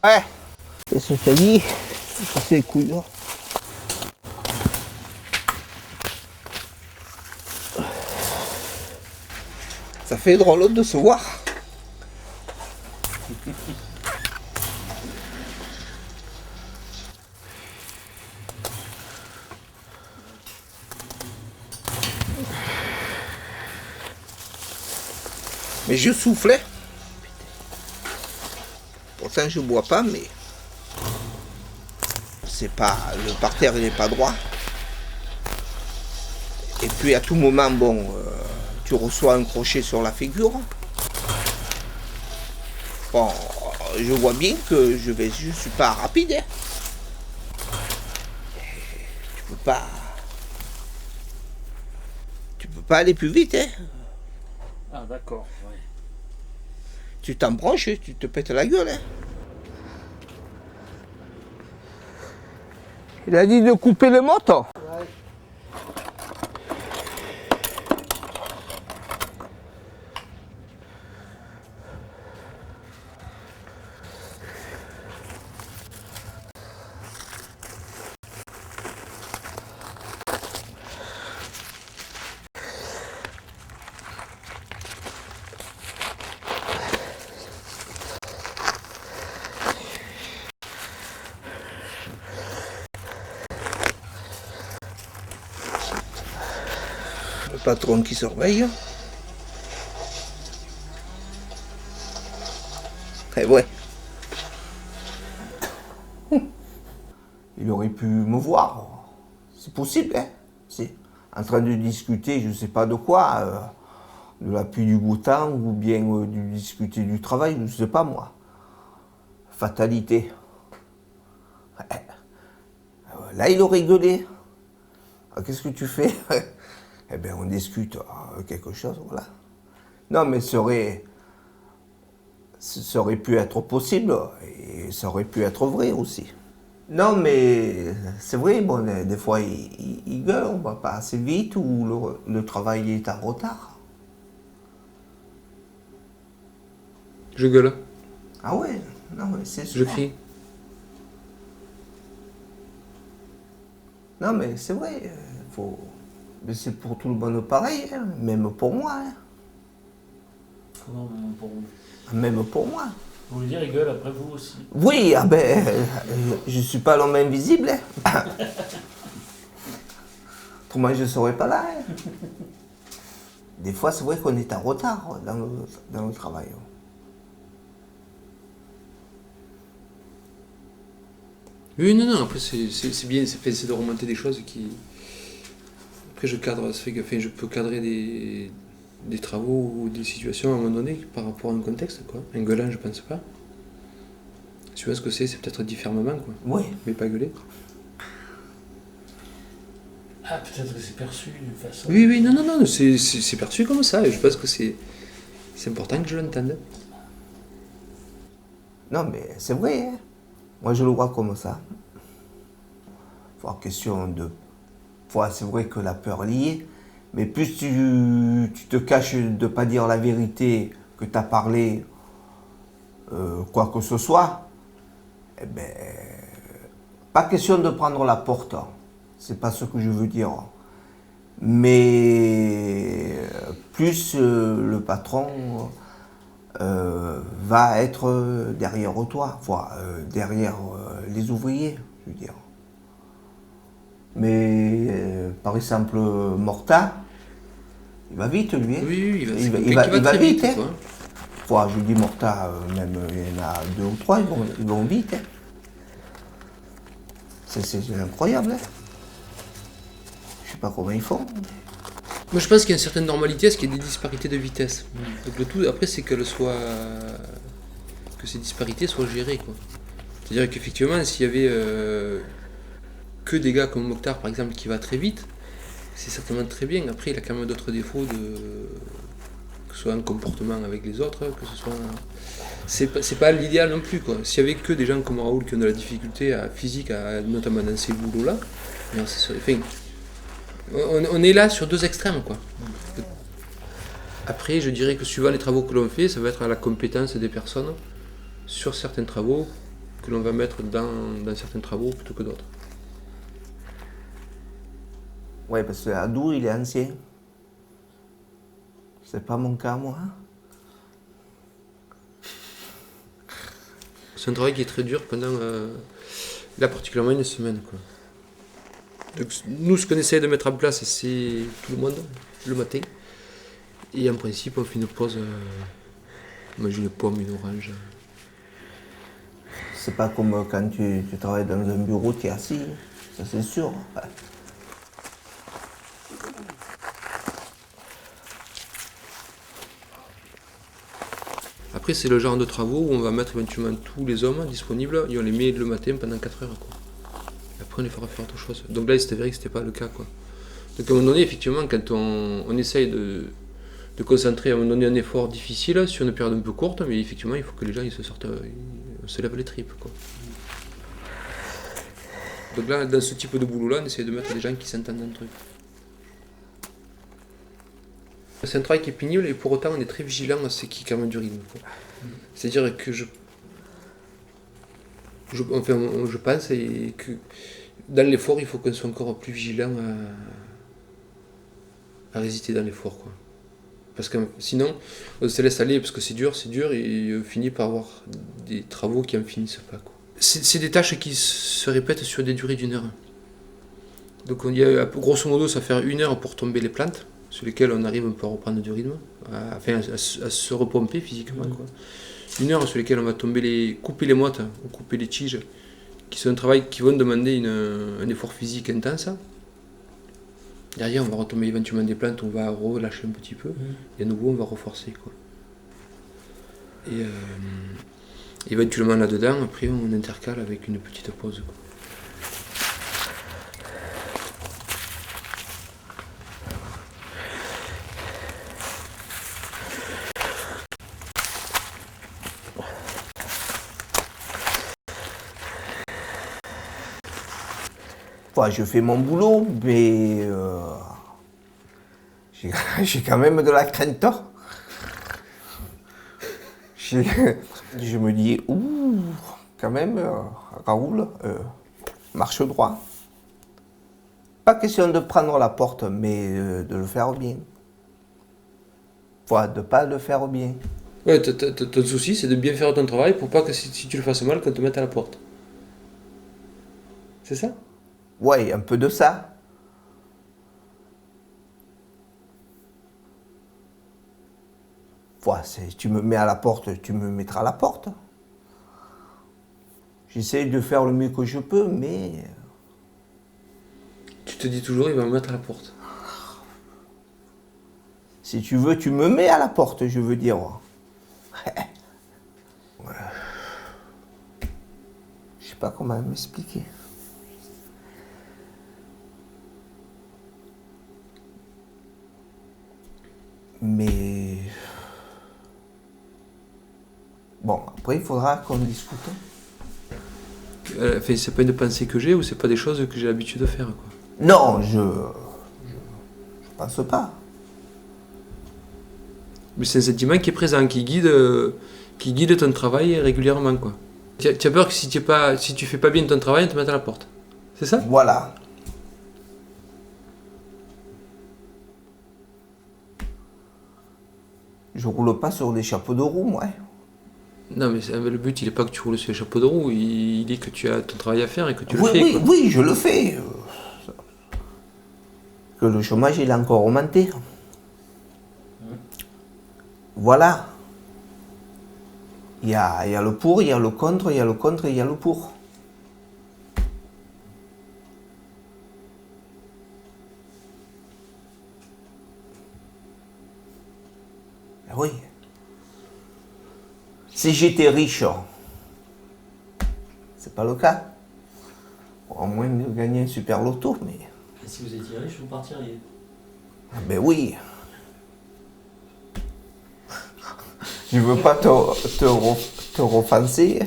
Ouais. Et ce que dit, c'est les couilles. Ça fait drôle de se voir. Mais je soufflais. Pourtant je bois pas, mais c'est pas. Le parterre il n'est pas droit. Et puis à tout moment, bon, tu reçois un crochet sur la figure. Bon, je vois bien que je suis pas rapide. Hein. Tu peux pas aller plus vite. Hein. Ah d'accord, ouais. Tu t'embranches, tu te pètes la gueule. Hein. Il a dit de couper le moto. Ouais. Le patron qui surveille. Et ouais. Il aurait pu me voir. C'est possible, hein. C'est en train de discuter, je sais pas de quoi, de la pluie du beau temps, ou bien de discuter du travail, je sais pas moi. Fatalité. Là, il aurait gueulé. Ah, qu'est-ce que tu fais? Eh bien, on discute quelque chose, voilà. Non, mais ça aurait pu être possible, et ça aurait pu être vrai aussi. Non, mais c'est vrai, bon, des fois, il gueule, on va pas assez vite, ou le travail est en retard. Je gueule. Ah ouais, non, mais c'est sûr. Je crie. Non, mais c'est vrai, faut... Mais c'est pour tout le monde pareil, hein, même pour moi. Hein. Comment même pour vous? Même pour moi. Vous voulez dire, il gueule après vous aussi? Oui, ah ben, je suis pas l'homme invisible. Hein. Autrement, je ne serais pas là. Hein. Des fois, c'est vrai qu'on est en retard dans le travail. Oui, non, après c'est bien, c'est de remonter des choses qui... Après je cadre, ça fait que je peux cadrer des travaux ou des situations à un moment donné par rapport à un contexte, quoi. Un gueulant, je pense pas. Tu vois ce que c'est peut-être dit fermement, quoi. Oui. Mais pas gueuler. Ah, peut-être que c'est perçu d'une façon... Oui, non, c'est perçu comme ça, et je pense que c'est important que je l'entende. Non, mais c'est vrai, hein. Moi, je le vois comme ça. Faut question de... c'est vrai que la peur liée, mais plus tu te caches de ne pas dire la vérité, que tu as parlé quoi que ce soit, eh ben, pas question de prendre la porte. C'est pas ce que je veux dire. Mais plus le patron va être derrière toi, derrière les ouvriers, je veux dire. Mais par exemple, Morta, il va vite lui. Hein. Oui, il va très vite. Hein. Quoi. Je dis Morta, même il y en a 2 ou 3, ils vont vite. Hein. C'est incroyable. Hein. Je sais pas comment ils font. Moi je pense qu'il y a une certaine normalité à ce qu'il y ait des disparités de vitesse. Donc le tout après c'est que ces disparités soient gérées, quoi. C'est-à-dire qu'effectivement s'il y avait que des gars comme Mokhtar par exemple qui va très vite, c'est certainement très bien. Après, il a quand même d'autres défauts, que ce soit un comportement avec les autres, que ce soit. C'est pas l'idéal non plus, quoi. S'il y avait que des gens comme Raoul qui ont de la difficulté physique, notamment dans ces boulots-là, on est là sur deux extrêmes, quoi. Après, je dirais que suivant les travaux que l'on fait, ça va être à la compétence des personnes sur certains travaux que l'on va mettre dans certains travaux plutôt que d'autres. Ouais, parce que Adou, il est ancien. C'est pas mon cas, moi. C'est un travail qui est très dur pendant, là particulièrement une semaine, quoi. Donc, nous, ce qu'on essaie de mettre en place, c'est tout le monde, le matin. Et en principe, on fait une pause, on mange une pomme, une orange. C'est pas comme quand tu travailles dans un bureau, tu es assis, ça c'est sûr. Après, c'est le genre de travaux où on va mettre éventuellement tous les hommes disponibles et on les met le matin pendant 4 heures, quoi. Et après, on les fera faire autre chose. Donc là, il s'est avéré que c'était pas le cas, quoi. Donc à un moment donné, effectivement, quand on essaye de concentrer, à un moment donné, un effort difficile sur une période un peu courte, mais effectivement, il faut que les gens ils se sortent, ils se lèvent les tripes, quoi. Donc là, dans ce type de boulot-là, on essaie de mettre des gens qui s'entendent entre eux. C'est un travail qui est pénible et pour autant on est très vigilant à ce qui est quand même du rythme, quoi. C'est-à-dire que je pense et que dans l'effort, il faut qu'on soit encore plus vigilant à résister dans l'effort, quoi. Parce que sinon, on se laisse aller parce que c'est dur, et on finit par avoir des travaux qui en finissent pas, quoi. C'est des tâches qui se répètent sur des durées d'1 heure. Donc on y a, grosso modo, ça fait 1 heure pour tomber les plantes, sur lesquelles on arrive un peu à reprendre du rythme, à se repomper physiquement, quoi. 1 heure sur lesquelles on va couper les mottes ou couper les tiges, qui sont un travail qui vont demander un effort physique intense. Derrière, on va retomber éventuellement des plantes, on va relâcher un petit peu, et à nouveau, on va reforcer, quoi. Et éventuellement là-dedans, après, on intercale avec une petite pause, quoi. Enfin, je fais mon boulot, mais j'ai quand même de la crainte. Je me dis, ouh, quand même, Raoul, marche droit. Pas question de prendre la porte, mais de le faire bien. Enfin, de pas le faire bien. Ouais, ton souci, c'est de bien faire ton travail pour pas que si tu le fasses mal, qu'on te mette à la porte. C'est ça? Ouais, un peu de ça. Enfin, si tu me mets à la porte, tu me mettras à la porte. J'essaie de faire le mieux que je peux, mais... Tu te dis toujours, il va me mettre à la porte. Si tu veux, tu me mets à la porte, je veux dire. Ouais. Je sais pas comment m'expliquer. Mais... Bon, après, il faudra qu'on discute. Enfin, c'est pas une pensée que j'ai ou c'est pas des choses que j'ai l'habitude de faire, quoi. Non, je pense pas. Mais c'est un sentiment qui est présent, qui guide ton travail régulièrement, quoi. Tu as peur que si tu fais pas bien ton travail, on te mette à la porte. C'est ça? Voilà. Je roule pas sur des chapeaux de roue, moi. Non, mais le but, il est pas que tu roules sur les chapeaux de roue, il est que tu as ton travail à faire et que tu le Oui, fais, oui, quoi. oui, je le fais. Que le chômage, il a encore augmenté. Voilà. Il y a le pour, il y a le contre, il y a le contre et il y a le pour. Oui. Si j'étais riche, c'est pas le cas. Bon, à moins de gagner un super loto, mais... Et si vous étiez riche, vous partiriez. Ah ben oui. Je veux pas te offenser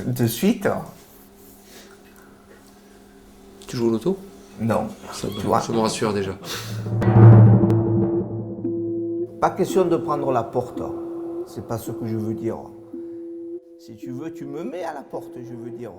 de suite. Tu joues au loto? Non, Ça tu vois. me rassure déjà. Pas question de prendre la porte. C'est pas ce que je veux dire. Si tu veux, tu me mets à la porte, je veux dire.